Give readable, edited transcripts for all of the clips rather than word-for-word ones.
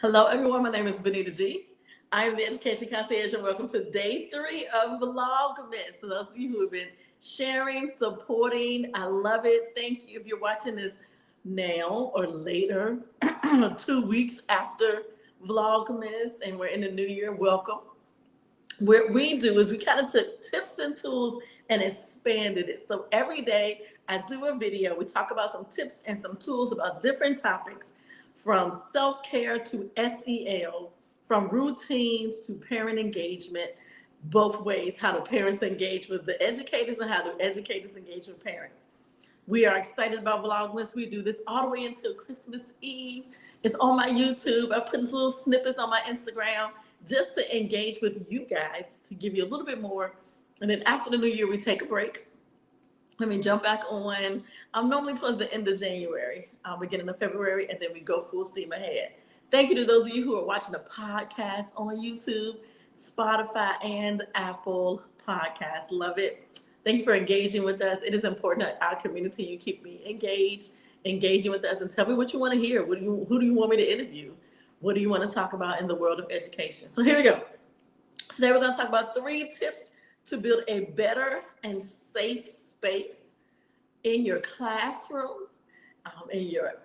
Hello, everyone. My name is Benita G. I am the Education Concierge, and welcome to day 3 of Vlogmas. So those of you who have been sharing, supporting, I love it. Thank you. If you're watching this now or later, 2 weeks after Vlogmas, and we're in the new year, welcome. What we do is we kind of took tips and tools and expanded it. So every day I do a video. We talk about some tips and some tools about different topics, from self-care to SEL, from routines to parent engagement, both ways, how the parents engage with the educators and how the educators engage with parents. We are excited about Vlogmas. We do this all the way until Christmas Eve. It's on my YouTube. I put little snippets on my Instagram just to engage with you guys, to give you a little bit more. And then after the new year, we take a break. Let me jump back on. I'm normally towards the end of January, beginning of February, and then we go full steam ahead. Thank you to those of you who are watching the podcast on YouTube, Spotify, and Apple Podcasts. Love it. Thank you for engaging with us. It is important that our community, you keep me engaging with us, and tell me what you want to hear. Who do you want me to interview? What do you want to talk about in the world of education? So here we go. Today we're going to talk about 3 tips to build a better and safe space in your classroom, in your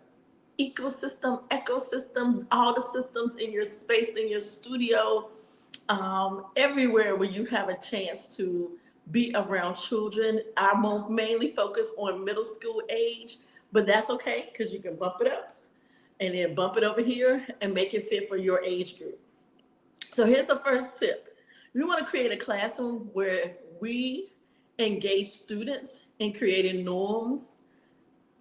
ecosystem, all the systems in your space, in your studio, everywhere where you have a chance to be around children. I won't mainly focus on middle school age, but that's okay because you can bump it up and then bump it over here and make it fit for your age group. So here's the first tip. We want to create a classroom where we engage students in creating norms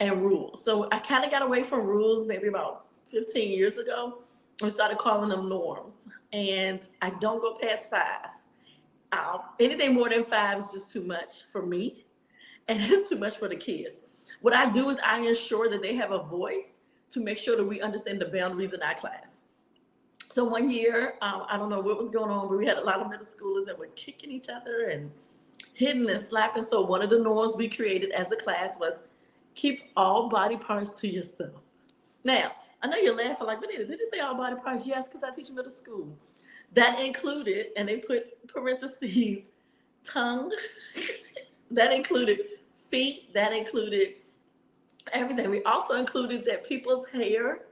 and rules. So I kind of got away from rules maybe about 15 years ago. We started calling them norms. And I don't go past 5. Anything more than 5 is just too much for me. And it's too much for the kids. What I do is I ensure that they have a voice to make sure that we understand the boundaries in our class. So one year, I don't know what was going on, but we had a lot of middle schoolers that were kicking each other and hitting and slapping. So one of the norms we created as a class was keep all body parts to yourself. Now, I know you're laughing like, Benita, did you say all body parts? Yes, because I teach middle school. That included, and they put parentheses, tongue. That included feet. That included everything. We also included that people's hair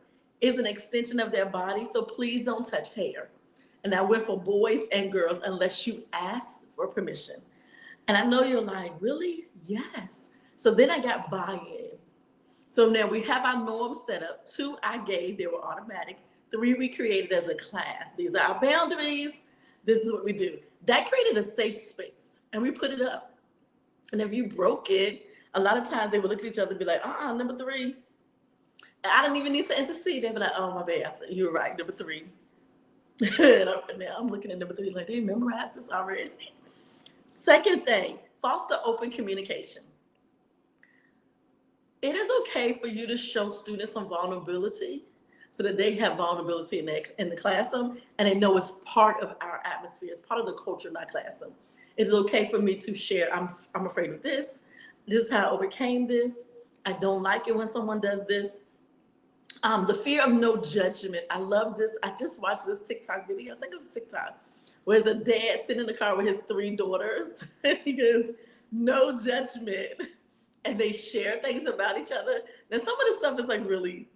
is an extension of their body, so please don't touch hair. And that went for boys and girls unless you ask for permission. And I know you're like, really? Yes. So then I got buy-in. So now we have our norms set up. 2 I gave, they were automatic. 3 we created as a class. These are our boundaries. This is what we do. That created a safe space, and we put it up. And if you broke it, a lot of times they would look at each other and be like, number 3. I didn't even need to intercede. They'd be like, oh, my bad. I said, you're right, number 3. Now I'm looking at number 3 like, they memorized this already. Second thing, foster open communication. It is okay for you to show students some vulnerability so that they have vulnerability in the classroom and they know it's part of our atmosphere. It's part of the culture in our classroom. It's okay for me to share, I'm afraid of this. This is how I overcame this. I don't like it when someone does this. The fear of no judgment. I love this. I just watched this TikTok video. I think it was TikTok, where there's a dad sitting in the car with his 3 daughters. He goes, no judgment. And they share things about each other. Now, some of the stuff is like really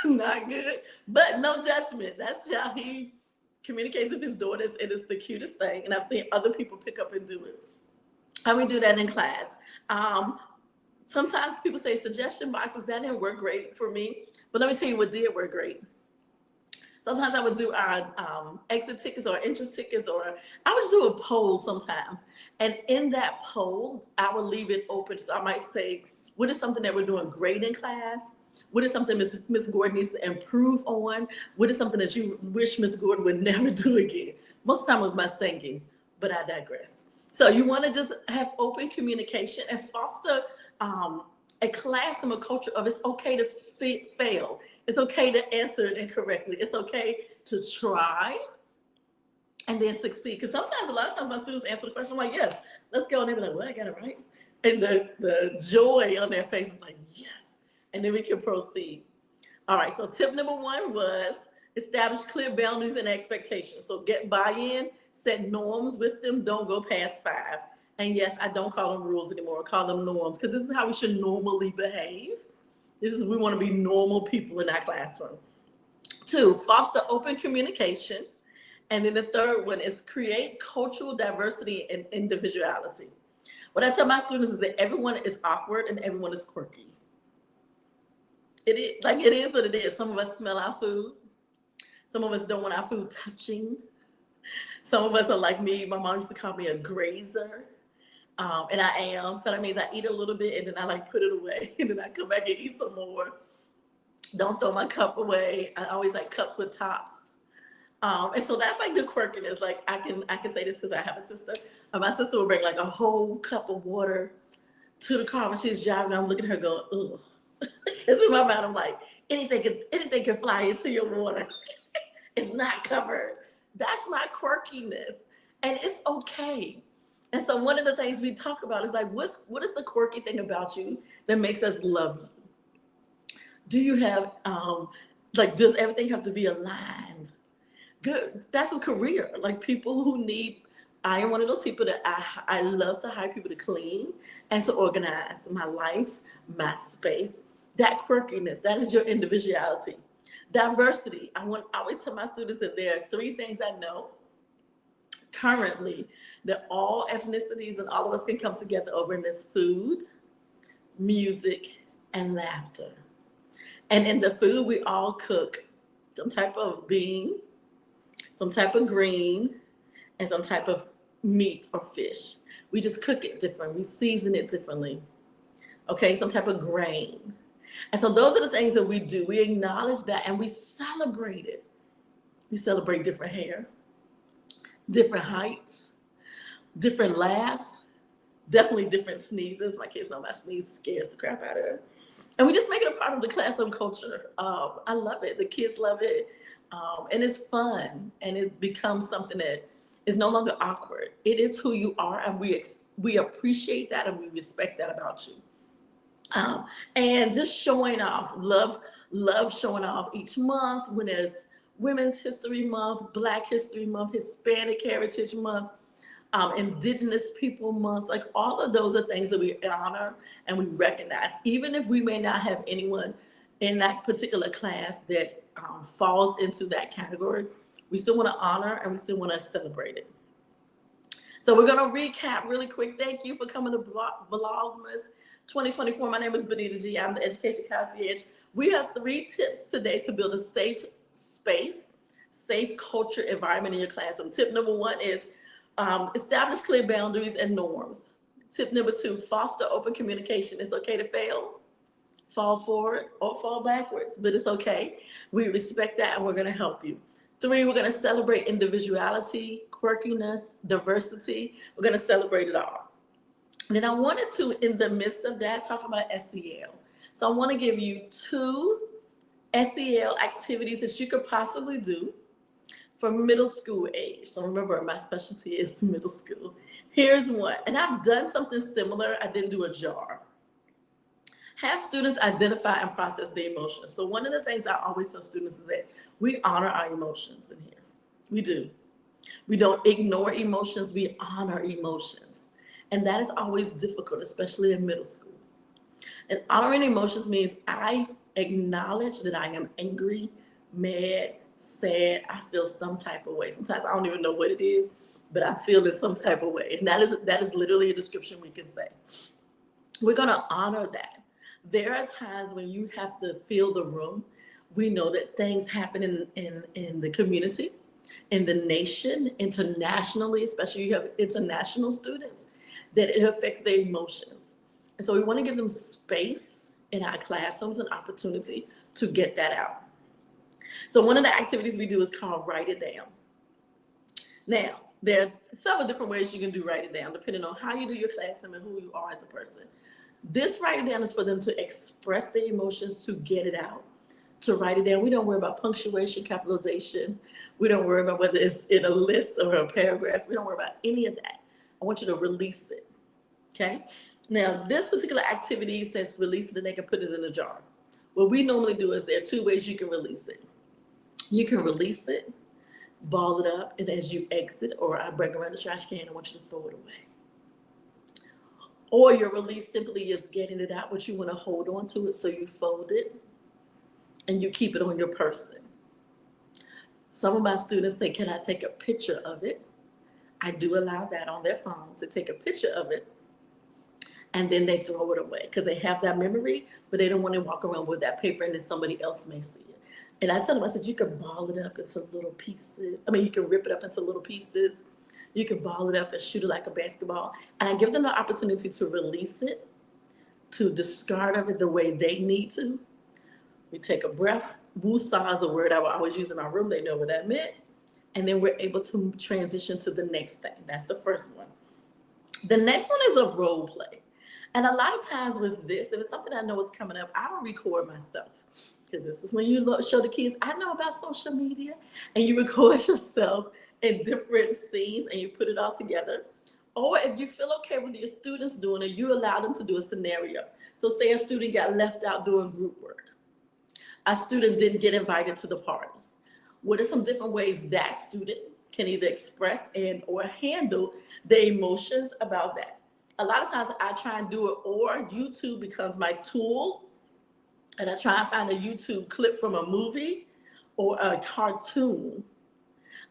not good, but no judgment. That's how he communicates with his daughters. It is the cutest thing. And I've seen other people pick up and do it. How we do that in class. Sometimes people say suggestion boxes. That didn't work great for me. But let me tell you what did work great. Sometimes I would do our exit tickets or interest tickets, or I would just do a poll sometimes. And in that poll, I would leave it open. So I might say, what is something that we're doing great in class? What is something Miss Gordon needs to improve on? What is something that you wish Miss Gordon would never do again? Most of the time it was my singing, but I digress. So you want to just have open communication and foster a classroom, a culture of it's okay to fail. It's okay to answer it incorrectly. It's okay to try and then succeed. Because sometimes, a lot of times my students answer the question, I'm like, yes, let's go. And they're like, well, I got it right. And the joy on their face is like, yes. And then we can proceed. All right, so tip number 1 was Establish clear boundaries and expectations. So get buy-in, set norms with them, don't go past 5. And yes, I don't call them rules anymore, I call them norms, because this is how we should normally behave. We want to be normal people in our classroom. 2, foster open communication. And then the third one is create cultural diversity and individuality. What I tell my students is that everyone is awkward and everyone is quirky. It is what it is. Some of us smell our food. Some of us don't want our food touching. Some of us are like me. My mom used to call me a grazer. And I am. So that means I eat a little bit and then I put it away. And then I come back and eat some more. Don't throw my cup away. I always like cups with tops. And so that's the quirkiness. I can say this because I have a sister. My sister will bring a whole cup of water to the car when she's driving. I'm looking at her going, ugh. Because in my mind, I'm like, anything can fly into your water. It's not covered. That's my quirkiness. And it's okay. And so one of the things we talk about is what is the quirky thing about you that makes us love you? Do you have, does everything have to be aligned? Good. That's a career. People who need, I am one of those people that I love to hire people to clean and to organize my life, my space. That quirkiness, that is your individuality. Diversity. I always tell my students that there are 3 things I know currently that all ethnicities and all of us can come together over in this: food, music, and laughter. And in the food, we all cook some type of bean, some type of green, and some type of meat or fish. We just cook it different. We season it differently. Okay, some type of grain. And so those are the things that we do. We acknowledge that and we celebrate it. We celebrate different hair, different heights, different laughs, definitely different sneezes. My kids know my sneeze scares the crap out of them. And we just make it a part of the classroom culture. I love it. The kids love it. And it's fun. And it becomes something that is no longer awkward. It is who you are. And we appreciate that and we respect that about you. And just showing off, love showing off each month when there's Women's History Month, Black History Month, Hispanic Heritage Month, Indigenous People Month. All of those are things that we honor and we recognize. Even if we may not have anyone in that particular class that falls into that category, we still want to honor and we still want to celebrate it. So we're going to recap really quick. Thank you for coming to Vlogmas 2024. My name is Benita G. I'm the Education Concierge. We have 3 tips today to build a safe space, safe culture environment in your classroom. Tip number 1 is establish clear boundaries and norms. Tip number 2, foster open communication. It's okay to fail, fall forward, or fall backwards, but it's okay. We respect that and we're going to help you. 3, we're going to celebrate individuality, quirkiness, diversity. We're going to celebrate it all. And then I wanted to, in the midst of that, talk about SEL. So I want to give you 2 SEL activities that you could possibly do for middle school age. So remember, my specialty is middle school. Here's one. And I've done something similar. I didn't do a jar. Have students identify and process their emotions. So one of the things I always tell students is that we honor our emotions in here. We do. We don't ignore emotions. We honor emotions. And that is always difficult, especially in middle school. And honoring emotions means I acknowledge that I am angry, mad, sad. I feel some type of way. Sometimes I don't even know what it is, but I feel in some type of way. And that is literally a description we can say. We're going to honor that. There are times when you have to feel the room. We know that things happen in the community, in the nation, internationally, especially you have international students, that it affects their emotions. And so we want to give them space in our classrooms and opportunity to get that out. So one of the activities we do is called Write It Down. Now, there are several different ways you can do Write It Down, depending on how you do your classroom and who you are as a person. This Write It Down is for them to express their emotions, to get it out, to write it down. We don't worry about punctuation, capitalization. We don't worry about whether it's in a list or a paragraph. We don't worry about any of that. I want you to release it, okay? Now, this particular activity says release it and they can put it in a jar. What we normally do is there are 2 ways you can release it. You can release it, ball it up, and as you exit, or I bring around the trash can, I want you to throw it away. Or your release simply is getting it out, but you want to hold on to it, so you fold it and you keep it on your person. Some of my students say, can I take a picture of it? I do allow that on their phones to take a picture of it, and then they throw it away because they have that memory, but they don't want to walk around with that paper and then somebody else may see it. And I tell them, I said, you can ball it up into little pieces. I mean, you can rip it up into little pieces. You can ball it up and shoot it like a basketball. And I give them the opportunity to release it, to discard of it the way they need to. We take a breath. Woo-saw is a word I will always use in my room. They know what that meant. And then we're able to transition to the next thing. That's the first one. The next one is a role play. And a lot of times with this, if it's something I know is coming up, I will record myself. Because this is when you show the kids, I know about social media. And you record yourself in different scenes and you put it all together. Or if you feel okay with your students doing it, you allow them to do a scenario. So say a student got left out doing group work. A student didn't get invited to the party. What are some different ways that student can either express and or handle the emotions about that? A lot of times I try and do it, or YouTube becomes my tool, and I try and find a YouTube clip from a movie or a cartoon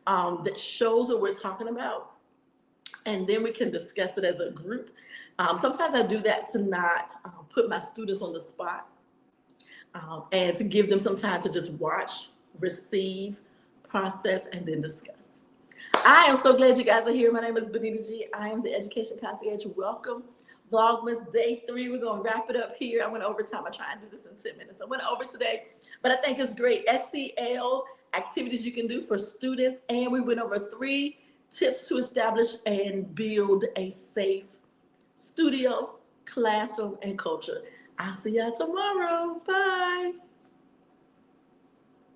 that shows what we're talking about, and then we can discuss it as a group. Sometimes I do that to not put my students on the spot, and to give them some time to just watch, receive, process, and then discuss. I am so glad you guys are here. My name is Benita G. I am the Education Concierge. Welcome. Vlogmas Day 3. We're going to wrap it up here. I went overtime. I try and do this in 10 minutes. I went over today, but I think it's great. SCL activities you can do for students. And we went over 3 tips to establish and build a safe studio, classroom, and culture. I'll see y'all tomorrow. Bye.